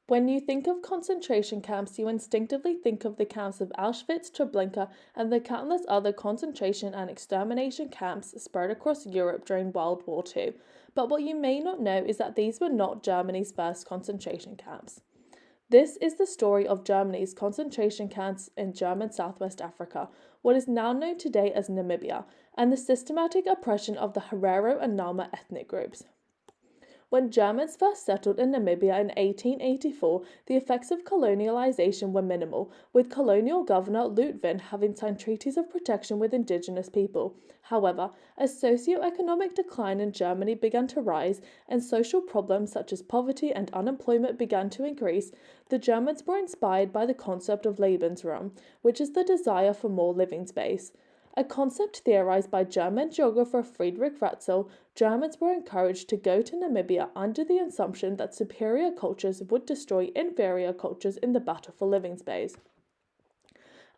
When you think of concentration camps, you instinctively think of the camps of Auschwitz, Treblinka, and the countless other concentration and extermination camps spread across Europe during World War II. But what you may not know is that these were not Germany's first concentration camps. This is the story of Germany's concentration camps in German Southwest Africa, what is now known today as Namibia, and the systematic oppression of the Herero and Nama ethnic groups. When Germans first settled in Namibia in 1884, the effects of colonialization were minimal, with colonial governor Ludwig having signed treaties of protection with indigenous people. However, as socio-economic decline in Germany began to rise and social problems such as poverty and unemployment began to increase, the Germans were inspired by the concept of Lebensraum, which is the desire for more living space. A concept theorized by German geographer Friedrich Ratzel, Germans were encouraged to go to Namibia under the assumption that superior cultures would destroy inferior cultures in the battle for living space.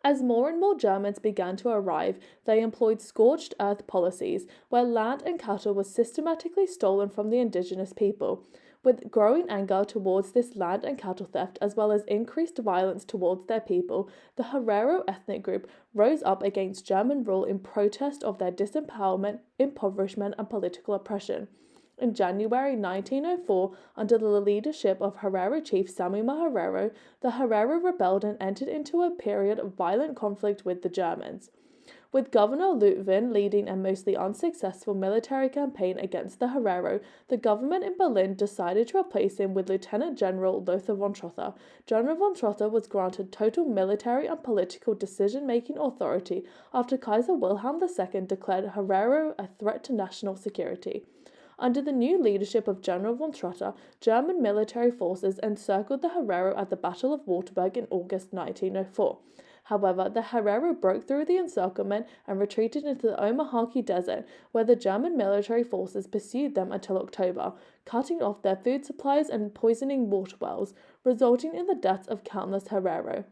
As more and more Germans began to arrive, they employed scorched earth policies, where land and cattle were systematically stolen from the indigenous people. With growing anger towards this land and cattle theft, as well as increased violence towards their people, the Herero ethnic group rose up against German rule in protest of their disempowerment, impoverishment, and political oppression. In January 1904, under the leadership of Herero chief Samuel Herero, the Herero rebelled and entered into a period of violent conflict with the Germans. With Governor Ludwig leading a mostly unsuccessful military campaign against the Herero, the government in Berlin decided to replace him with Lieutenant General Lothar von Trotha. General von Trotha was granted total military and political decision-making authority after Kaiser Wilhelm II declared Herero a threat to national security. Under the new leadership of General von Trotha, German military forces encircled the Herero at the Battle of Wartburg in August 1904. However, the Herero broke through the encirclement and retreated into the Omahaki Desert, where the German military forces pursued them until October, cutting off their food supplies and poisoning water wells, resulting in the deaths of countless Herero.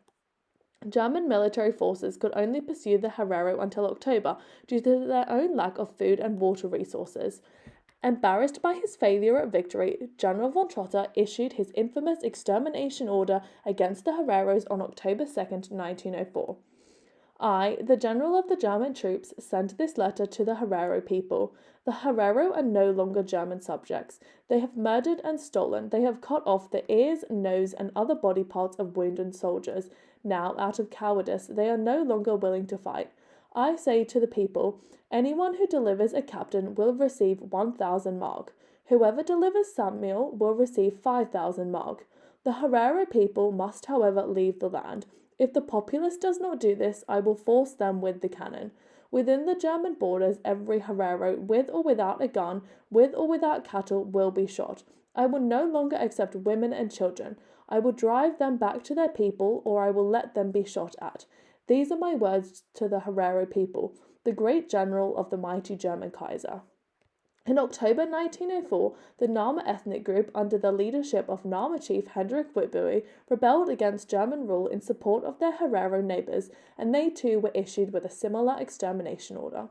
German military forces could only pursue the Herero until October due to their own lack of food and water resources. Embarrassed by his failure at victory, General von Trotha issued his infamous extermination order against the Hereros on October 2, 1904. I, the general of the German troops, sent this letter to the Herero people. The Herero are no longer German subjects. They have murdered and stolen. They have cut off the ears, nose, and other body parts of wounded soldiers. Now, out of cowardice, they are no longer willing to fight. I say to the people, anyone who delivers a captain will receive 1,000 mark. Whoever delivers Samuel will receive 5,000 mark. The Herero people must, however, leave the land. If the populace does not do this, I will force them with the cannon. Within the German borders, every Herero, with or without a gun, with or without cattle, will be shot. I will no longer accept women and children. I will drive them back to their people, or I will let them be shot at. These are my words to the Herero people, the great general of the mighty German Kaiser. In October 1904, the Nama ethnic group, under the leadership of Nama chief Hendrik Witbooi, rebelled against German rule in support of their Herero neighbours, and they too were issued with a similar extermination order.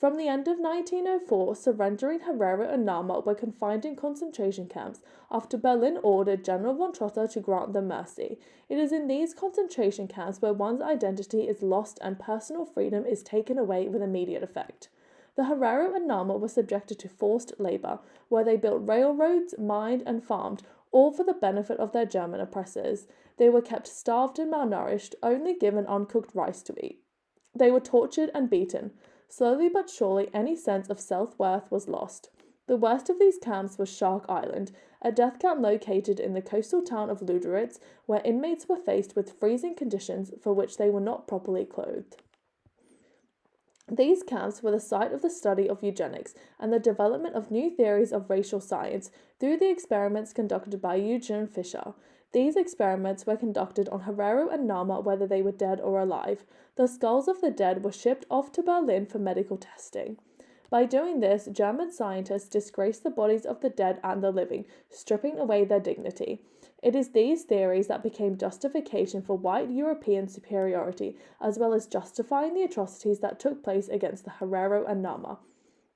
From the end of 1904, surrendering Herero and Nama were confined in concentration camps after Berlin ordered General von Trotha to grant them mercy. It is in these concentration camps where one's identity is lost and personal freedom is taken away with immediate effect. The Herero and Nama were subjected to forced labour, where they built railroads, mined and farmed, all for the benefit of their German oppressors. They were kept starved and malnourished, only given uncooked rice to eat. They were tortured and beaten. Slowly but surely, any sense of self-worth was lost. The worst of these camps was Shark Island, a death camp located in the coastal town of Luderitz, where inmates were faced with freezing conditions for which they were not properly clothed. These camps were the site of the study of eugenics and the development of new theories of racial science through the experiments conducted by Eugen Fischer. These experiments were conducted on Herero and Nama whether they were dead or alive. The skulls of the dead were shipped off to Berlin for medical testing. By doing this, German scientists disgraced the bodies of the dead and the living, stripping away their dignity. It is these theories that became justification for white European superiority, as well as justifying the atrocities that took place against the Herero and Nama.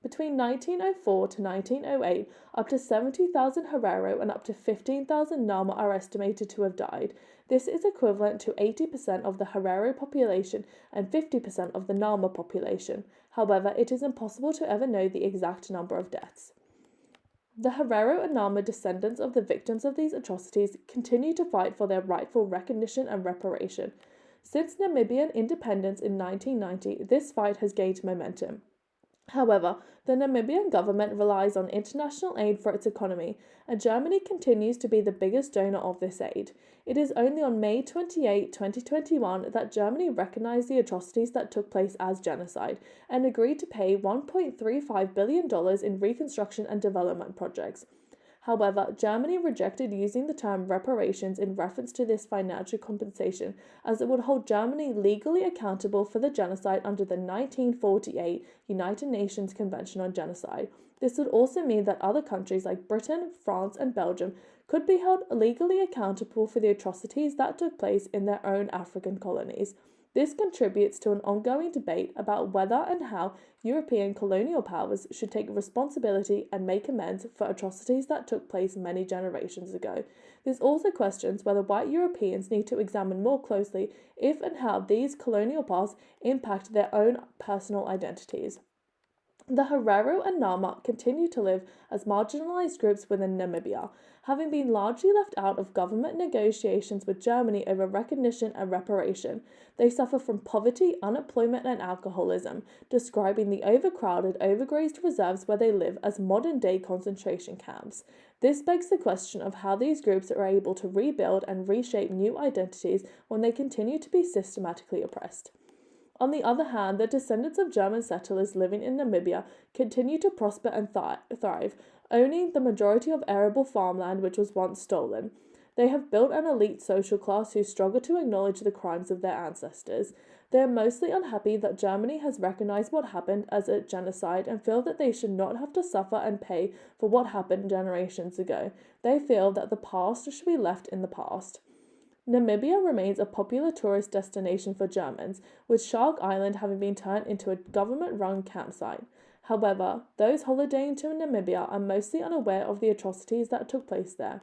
Between 1904 to 1908, up to 70,000 Herero and up to 15,000 Nama are estimated to have died. This is equivalent to 80% of the Herero population and 50% of the Nama population. However, it is impossible to ever know the exact number of deaths. The Herero and Nama descendants of the victims of these atrocities continue to fight for their rightful recognition and reparation. Since Namibian independence in 1990, this fight has gained momentum. However, the Namibian government relies on international aid for its economy, and Germany continues to be the biggest donor of this aid. It is only on May 28, 2021 that Germany recognized the atrocities that took place as genocide and agreed to pay $1.35 billion in reconstruction and development projects. However, Germany rejected using the term reparations in reference to this financial compensation, as it would hold Germany legally accountable for the genocide under the 1948 United Nations Convention on Genocide. This would also mean that other countries like Britain, France, and Belgium could be held legally accountable for the atrocities that took place in their own African colonies. This contributes to an ongoing debate about whether and how European colonial powers should take responsibility and make amends for atrocities that took place many generations ago. This also questions whether white Europeans need to examine more closely if and how these colonial pasts impact their own personal identities. The Herero and Nama continue to live as marginalized groups within Namibia, having been largely left out of government negotiations with Germany over recognition and reparation. They suffer from poverty, unemployment, and alcoholism, describing the overcrowded, overgrazed reserves where they live as modern-day concentration camps. This begs the question of how these groups are able to rebuild and reshape new identities when they continue to be systematically oppressed. On the other hand, the descendants of German settlers living in Namibia continue to prosper and thrive, owning the majority of arable farmland which was once stolen. They have built an elite social class who struggle to acknowledge the crimes of their ancestors. They are mostly unhappy that Germany has recognized what happened as a genocide and feel that they should not have to suffer and pay for what happened generations ago. They feel that the past should be left in the past. Namibia remains a popular tourist destination for Germans, with Shark Island having been turned into a government-run campsite. However, those holidaying to Namibia are mostly unaware of the atrocities that took place there.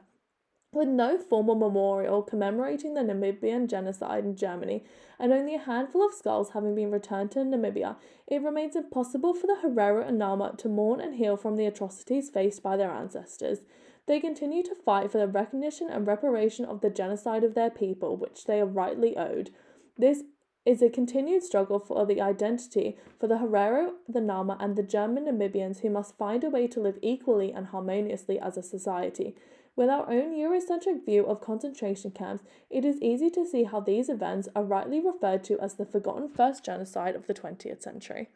With no formal memorial commemorating the Namibian genocide in Germany, and only a handful of skulls having been returned to Namibia, it remains impossible for the Herero and Nama to mourn and heal from the atrocities faced by their ancestors. They continue to fight for the recognition and reparation of the genocide of their people, which they are rightly owed. This is a continued struggle for the identity for the Herero, the Nama, and the German Namibians who must find a way to live equally and harmoniously as a society. With our own Eurocentric view of concentration camps, it is easy to see how these events are rightly referred to as the forgotten first genocide of the 20th century.